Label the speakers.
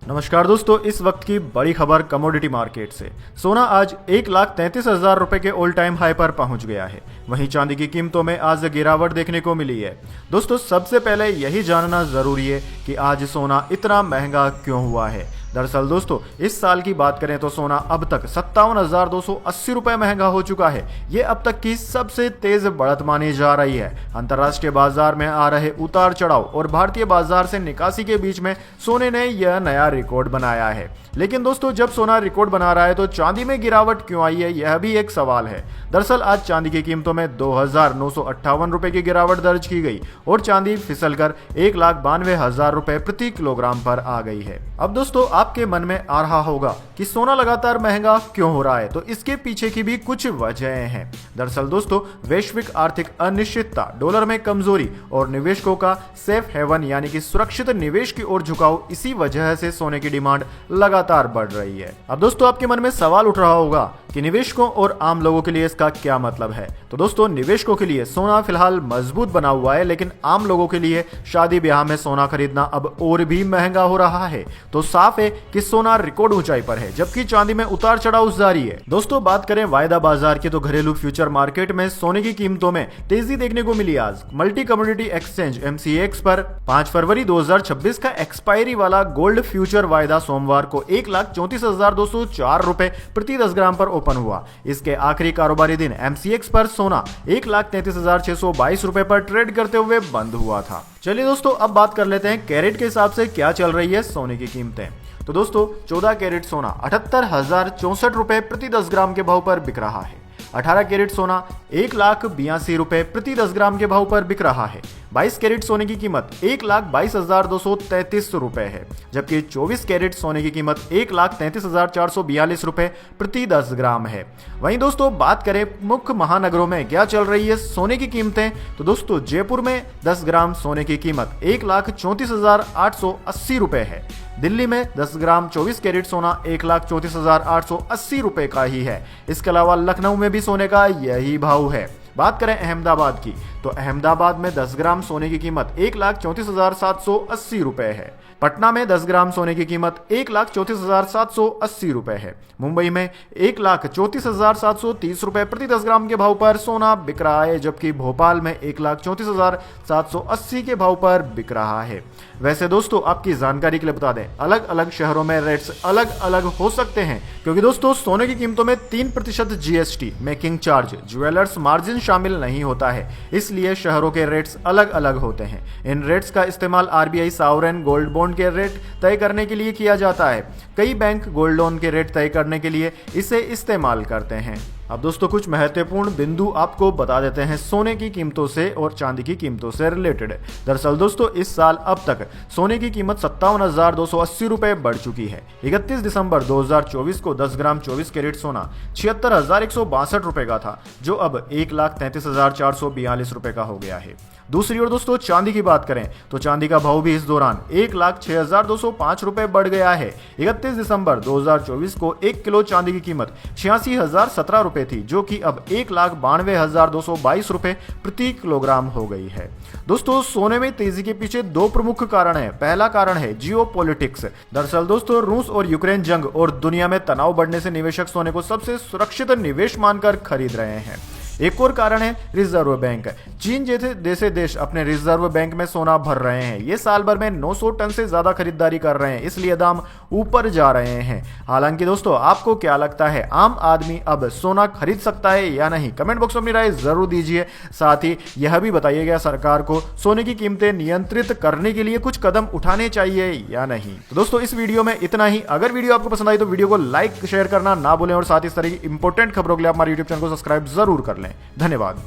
Speaker 1: नमस्कार दोस्तों, इस वक्त की बड़ी खबर कमोडिटी मार्केट से। सोना आज 1,33,000 रुपए के ऑल टाइम हाई पर पहुंच गया है। वहीं चांदी की कीमतों में आज गिरावट देखने को मिली है। दोस्तों, सबसे पहले यही जानना जरूरी है कि आज सोना इतना महंगा क्यों हुआ है। दरअसल दोस्तों, इस साल की बात करें तो सोना अब तक 57,280 रुपए महंगा हो चुका है। ये अब तक की सबसे तेज बढ़त मानी जा रही है। अंतर्राष्ट्रीय बाजार में आ रहे उतार चढ़ाव और भारतीय बाजार से निकासी के बीच में सोने ने यह नया रिकॉर्ड बनाया है। लेकिन दोस्तों, जब सोना रिकॉर्ड बना रहा है तो चांदी में गिरावट क्यों आई है, यह भी एक सवाल है। दरअसल आज चांदी की कीमतों में 2,958 रुपए की गिरावट दर्ज की गई और चांदी फिसलकर 1,92,000 रुपए प्रति किलोग्राम पर आ गई है। अब दोस्तों, आपके मन में आ रहा होगा कि सोना लगातार महंगा क्यों हो रहा है, तो इसके पीछे की भी कुछ वजहें हैं। दरअसल दोस्तों, वैश्विक आर्थिक अनिश्चितता, डॉलर में कमजोरी और निवेशकों का सेफ हेवन यानी कि सुरक्षित निवेश की ओर झुकाव, इसी वजह से सोने की डिमांड लगातार बढ़ रही है। अब दोस्तों, आपके मन में सवाल उठ रहा होगा कि निवेशकों और आम लोगों के लिए इसका क्या मतलब है। तो दोस्तों, निवेशकों के लिए सोना फिलहाल मजबूत बना हुआ है, लेकिन आम लोगों के लिए शादी ब्याह में सोना खरीदना अब और भी महंगा हो रहा है। तो साफ है कि सोना रिकॉर्ड ऊंचाई पर है, जबकि चांदी में उतार चढ़ाव जारी है। दोस्तों, बात करें वायदा बाजार की तो घरेलू फ्यूचर मार्केट में सोने की कीमतों में तेजी देखने को मिली। आज मल्टी कमोडिटी एक्सचेंज MCX पर 5 फरवरी 2026 का एक्सपायरी वाला गोल्ड फ्यूचर वायदा सोमवार को 1,34,204 रुपए प्रति 10 ग्राम पर ओपन हुआ। इसके आखिरी कारोबारी दिन MCX पर सोना 1,33,622 रुपए पर ट्रेड करते हुए बंद हुआ था। चलिए दोस्तों, अब बात कर लेते हैं कैरेट के हिसाब से क्या चल रही है सोने की कीमतें। तो दोस्तों, 14 कैरेट सोना 78,064 रुपए प्रति 10 ग्राम के भाव पर बिक रहा है। 18 कैरेट सोना 1,82,000 रुपए प्रति 10 ग्राम के भाव पर बिक रहा है। 22 कैरेट सोने की कीमत 1,22,233 रुपए है, जबकि 24 कैरेट सोने की कीमत 1,33,442 रुपए प्रति 10 ग्राम है। वहीं दोस्तों, बात करें मुख्य महानगरों में क्या चल रही है सोने की कीमतें, तो दोस्तों जयपुर में 10 ग्राम सोने की कीमत 1,34,880 रुपए है। दिल्ली में 10 ग्राम 24 कैरेट सोना 1,34,880 रुपए का ही है। इसके अलावा लखनऊ में भी सोने का यही भाव है। बात करें अहमदाबाद की, तो अहमदाबाद में 10 ग्राम सोने की कीमत 1,34,780 रुपए है। पटना में 10 ग्राम सोने की कीमत 1,34,780 रुपए है। मुंबई में 1,34,730 रुपए प्रति 10 ग्राम के भाव पर सोना बिक रहा है, जबकि भोपाल में 1,34,780 के भाव पर बिक रहा है। वैसे दोस्तों, आपकी जानकारी के लिए बता दें, अलग अलग शहरों में रेट्स अलग अलग हो सकते हैं, क्योंकि दोस्तों सोने की कीमतों में 3% GST making charge jewellers margin शामिल नहीं होता है, इसलिए शहरों के रेट्स अलग अलग होते हैं। इन रेट्स का इस्तेमाल RBI सॉवरेन गोल्ड बॉन्ड के रेट तय करने के लिए किया जाता है। कई बैंक गोल्ड लोन के रेट तय करने के लिए इसे इस्तेमाल करते हैं। अब दोस्तों, कुछ महत्वपूर्ण बिंदु आपको बता देते हैं सोने की कीमतों से और चांदी की कीमतों से रिलेटेड। दरअसल दोस्तों, इस साल अब तक सोने की कीमत 57,280 रुपए बढ़ चुकी है। 31 दिसंबर 2024 को 10 ग्राम 24 कैरेट सोना 76,162 रुपए का था, जो अब 1,33,442 रुपए का हो गया है। दूसरी ओर दोस्तों, चांदी की बात करें तो चांदी का भाव भी इस दौरान 1,06,205 रुपए बढ़ गया है। 31 दिसंबर 2024 को 1 किलो चांदी की कीमत 86,017 रुपए थी, जो कि अब 1,92,222 रुपए प्रति किलोग्राम हो गई है। दोस्तों, सोने में तेजी के पीछे 2 प्रमुख कारण हैं। पहला कारण है जियोपॉलिटिक्स। दरअसल दोस्तों, रूस और यूक्रेन जंग और दुनिया में तनाव बढ़ने से निवेशक सोने को सबसे सुरक्षित निवेश मानकर खरीद रहे हैं। एक और कारण है रिजर्व बैंक। चीन जैसे देश अपने रिजर्व बैंक में सोना भर रहे हैं। ये साल भर में 900 टन से ज्यादा खरीदारी कर रहे हैं, इसलिए दाम ऊपर जा रहे हैं। हालांकि दोस्तों, आपको क्या लगता है, आम आदमी अब सोना खरीद सकता है या नहीं? कमेंट बॉक्स में अपनी राय जरूर दीजिए। साथ ही यह भी बताइएगा, सरकार को सोने की कीमतें नियंत्रित करने के लिए कुछ कदम उठाने चाहिए या नहीं। तो दोस्तों, इस वीडियो में इतना ही। अगर वीडियो आपको पसंद आई तो वीडियो को लाइक शेयर करना ना भूलें और साथ ही इस तरह की इंपॉर्टेंट खबरों के लिए हमारे यूट्यूब चैनल को सब्सक्राइब जरूर कर लें। धन्यवाद।